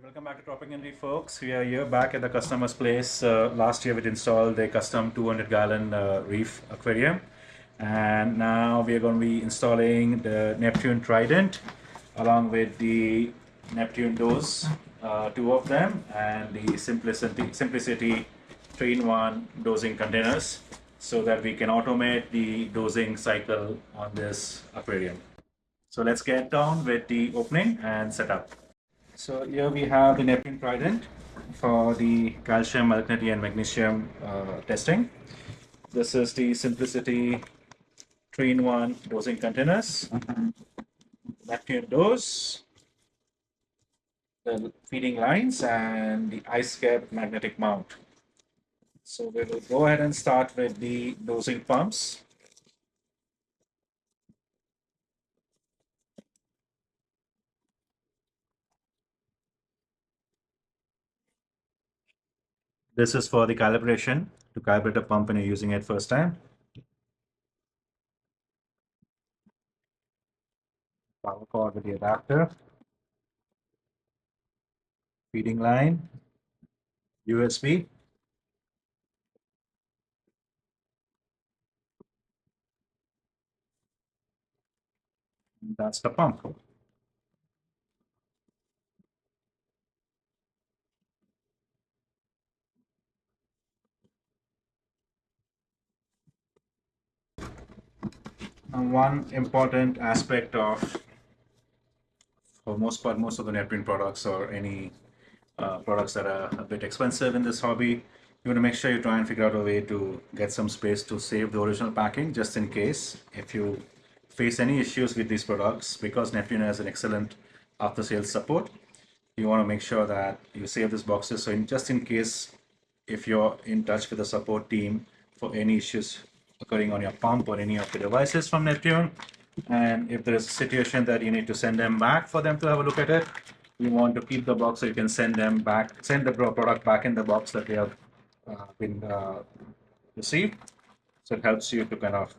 Welcome back to Tropic and Reef, folks. We are here back at the customer's place. Last year we installed a custom 200-gallon Reef aquarium, and now we are going to be installing the Neptune Trident along with the Neptune Dose, two of them, and the Simplicity 3-in-1 dosing containers, so that we can automate the dosing cycle on this aquarium. So let's get down with the opening and setup. So here we have the Neptune Trident for the calcium, alkalinity and magnesium testing. This is the Simplicity 3-in-1 dosing containers, Neptune dose, the feeding lines, and the ice cap magnetic mount. So we will go ahead and start with the dosing pumps. This is for the calibration, to calibrate a pump when you're using it first time. Power cord with the adapter, feeding line, USB, that's the pump. And one important aspect of, for most of the Neptune products or any products that are a bit expensive in this hobby, you want to make sure you try and figure out a way to get some space to save the original packing, just in case if you face any issues with these products. Because Neptune has an excellent after sales support, you want to make sure that you save these boxes, so just in case if you're in touch with the support team for any issues occurring on your pump or any of the devices from Neptune, and if there is a situation that you need to send them back for them to have a look at it, you want to keep the box so you can send them back, send the product back in the box that they have been received. So it helps you to kind of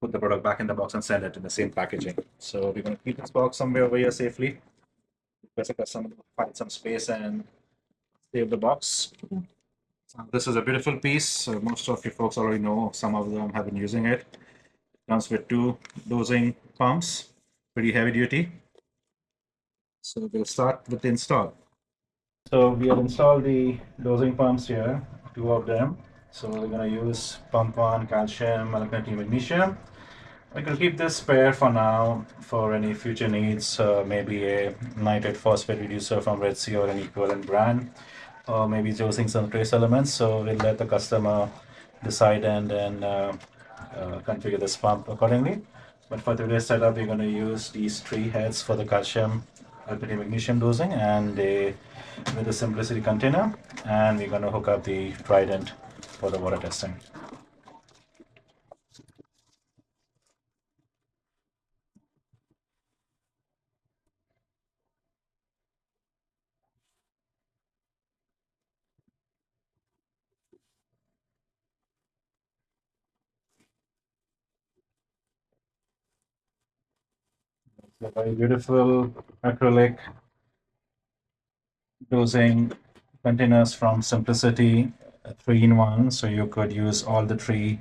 put the product back in the box and send it in the same packaging. So we're going to keep this box somewhere over here safely. Request a customer to find some space and save the box. This is a beautiful piece. Most of you folks already know, some of them have been using it. It comes with two dosing pumps, pretty heavy duty. So we'll start with the install. So we have installed the dosing pumps here, two of them. So we're going to use pump 1, calcium, alkalinity, magnesium. We can keep this spare for now for any future needs, maybe a nitrate phosphate reducer from Red Sea or an equivalent brand, or maybe dosing some trace elements. So we'll let the customer decide and then configure this pump accordingly. But for today's setup, we're going to use these three heads for the calcium, alkalinity, magnesium dosing, and with the Simplicity container, and we're going to hook up the Trident for the water testing. A very beautiful acrylic dosing containers from Simplicity 3-in-1, so you could use all the three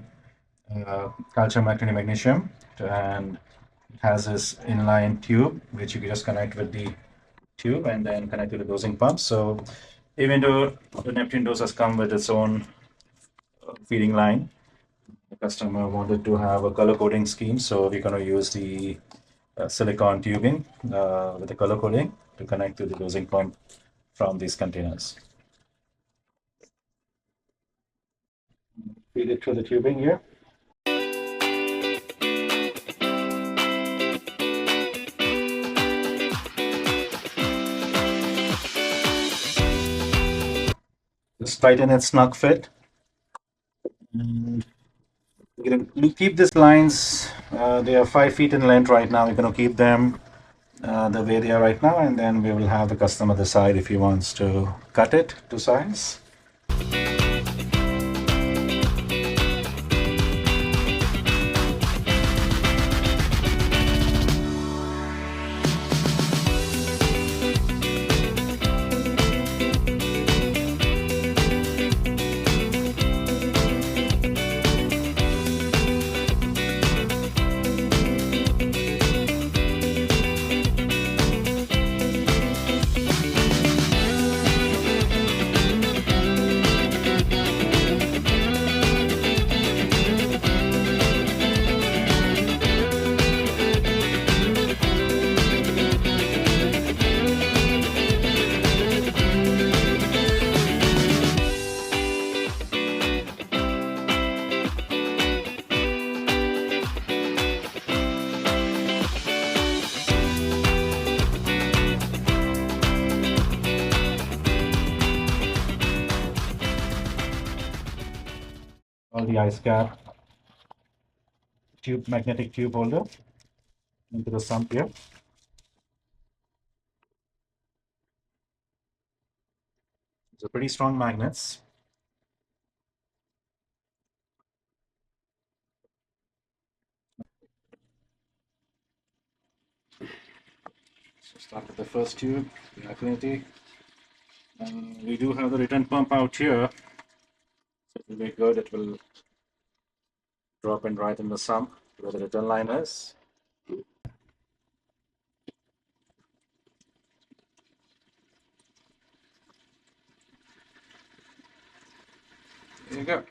calcium, alkalinity, magnesium, and it has this inline tube which you can just connect with the tube and then connect to the dosing pump. So even though the Neptune dose has come with its own feeding line, the customer wanted to have a color coding scheme, so we're going to use the silicone tubing with the color coding to connect to the dosing pump from these containers. Feed it through the tubing here. Just tighten it snug fit. And we're going to keep these lines, they are 5 feet in length right now. We're going to keep them the way they are right now, and then we will have the customer decide if he wants to cut it to size. all the ice cap tube, magnetic tube holder into the sump here. These are pretty strong magnets. So start with the first tube, the affinity. We do have the return pump out here, so it will be good. It will drop in right in the sump where the return line is. There you go.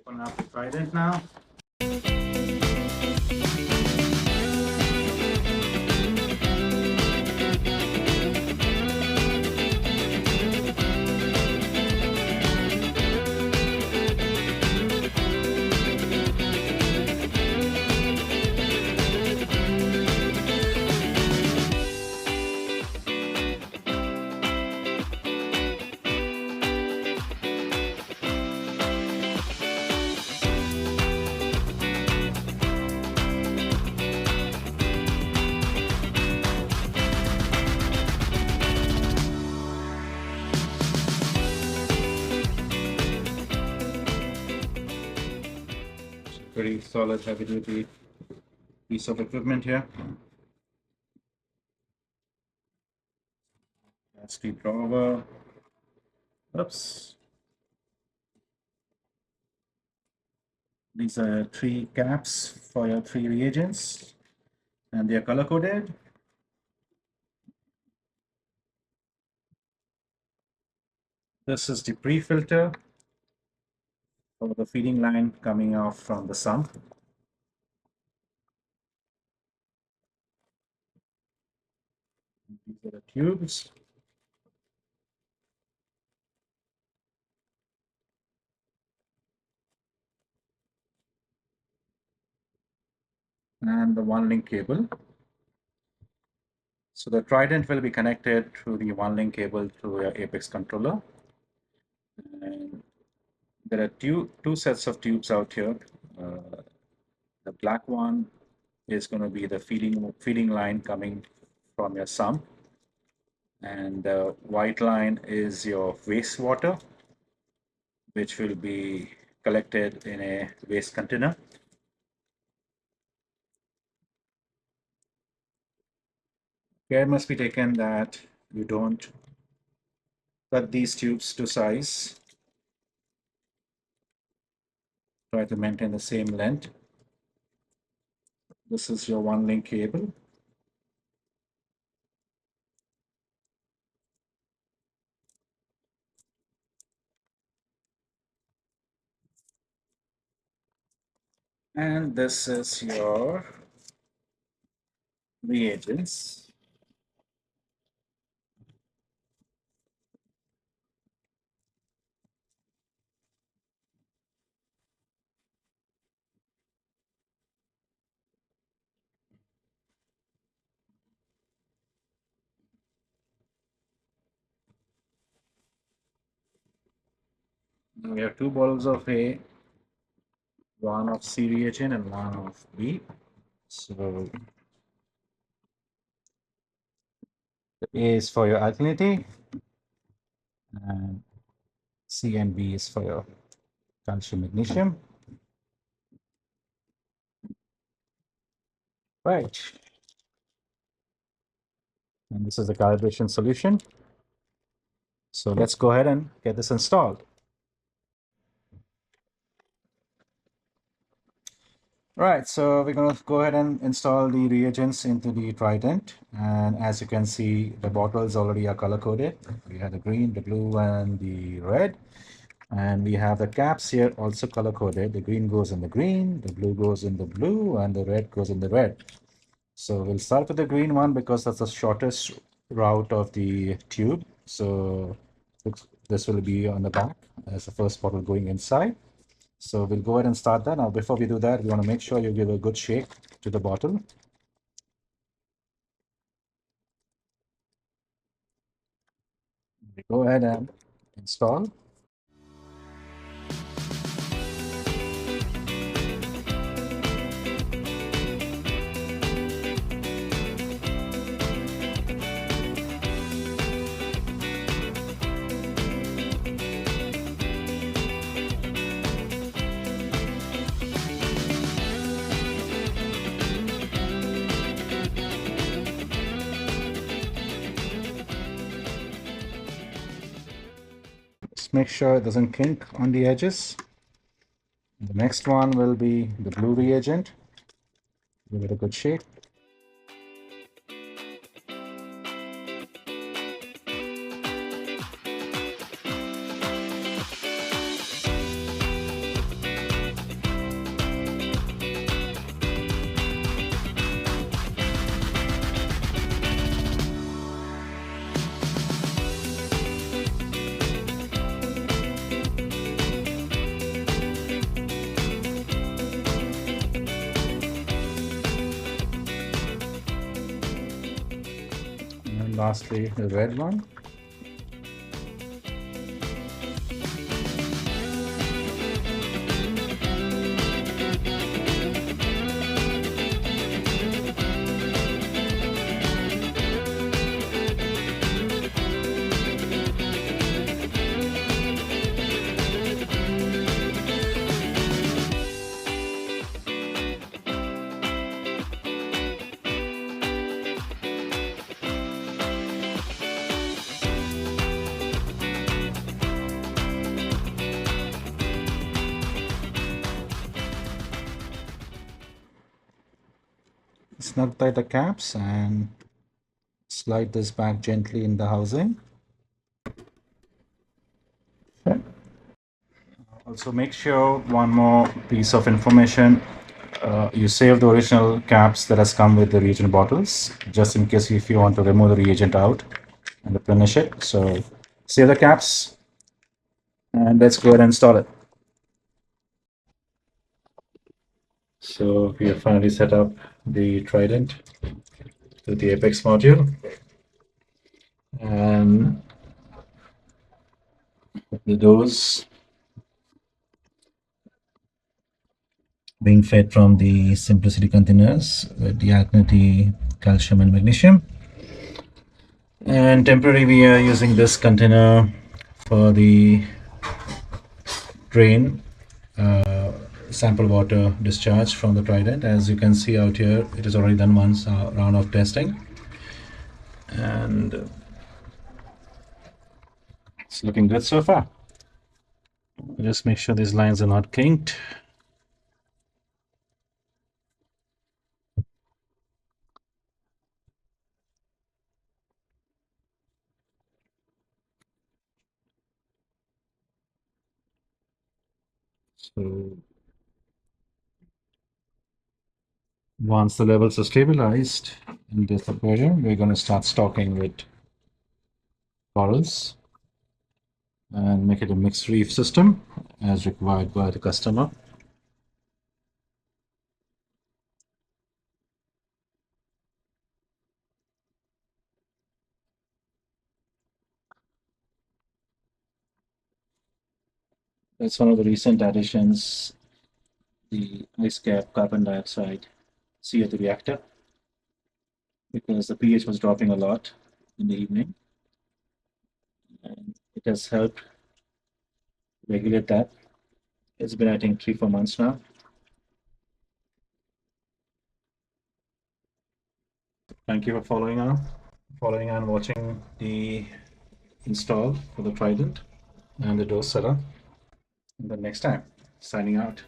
Open up the Trident now. Pretty solid, heavy duty piece of equipment here. Nasty drawer. Oops. These are 3 caps for your 3 reagents, and they are color coded. This is the pre-filter for the feeding line coming off from the sump. These are the tubes. And the 1-link cable. So the Trident will be connected through the 1-link cable through your Apex controller. And there are two sets of tubes out here. The black one is going to be the feeding line coming from your sump, and the white line is your wastewater, which will be collected in a waste container. Care must be taken that you don't cut these tubes to size. Try to maintain the same length. This is your 1-link cable. And this is your reagents. We have 2 bottles of A, one of C reagent and one of B. So the A is for your alkalinity, and C and B is for your calcium magnesium. Right. And this is the calibration solution. So let's go ahead and get this installed. Right, so we're going to go ahead and install the reagents into the Trident. And as you can see, the bottles already are color coded. We have the green, the blue, and the red. And we have the caps here also color coded. The green goes in the green, the blue goes in the blue, and the red goes in the red. So we'll start with the green one because that's the shortest route of the tube. So this will be on the back as the first bottle going inside. So we'll go ahead and start that. Now, before we do that, we want to make sure you give a good shake to the bottle. We go ahead and install. Just make sure it doesn't kink on the edges. The next one will be the blue reagent. Give it a good shake. And lastly, the red one. Snug tie the caps and slide this back gently in the housing. Okay. Also, make sure one more piece of information. You save the original caps that has come with the reagent bottles, just in case if you want to remove the reagent out and replenish it. So save the caps and let's go ahead and install it. So we have finally set up the Trident with the Apex module, and the dose being fed from the Simplicity containers with the alkalinity, calcium, and magnesium. And temporarily, we are using this container for the drain sample water discharge from the Trident. As you can see out here, it has already done one round of testing, and it's looking good so far. Just make sure these lines are not kinked. So once the levels are stabilized in this aquarium, we're going to start stocking with corals and make it a mixed reef system as required by the customer. That's one of the recent additions, the ice cap carbon dioxide CO2 reactor, because the pH was dropping a lot in the evening, and it has helped regulate that. It's been, I think, 3-4 months now. Thank you for following and watching the install for the Trident and the dose setup. Until next time, signing out.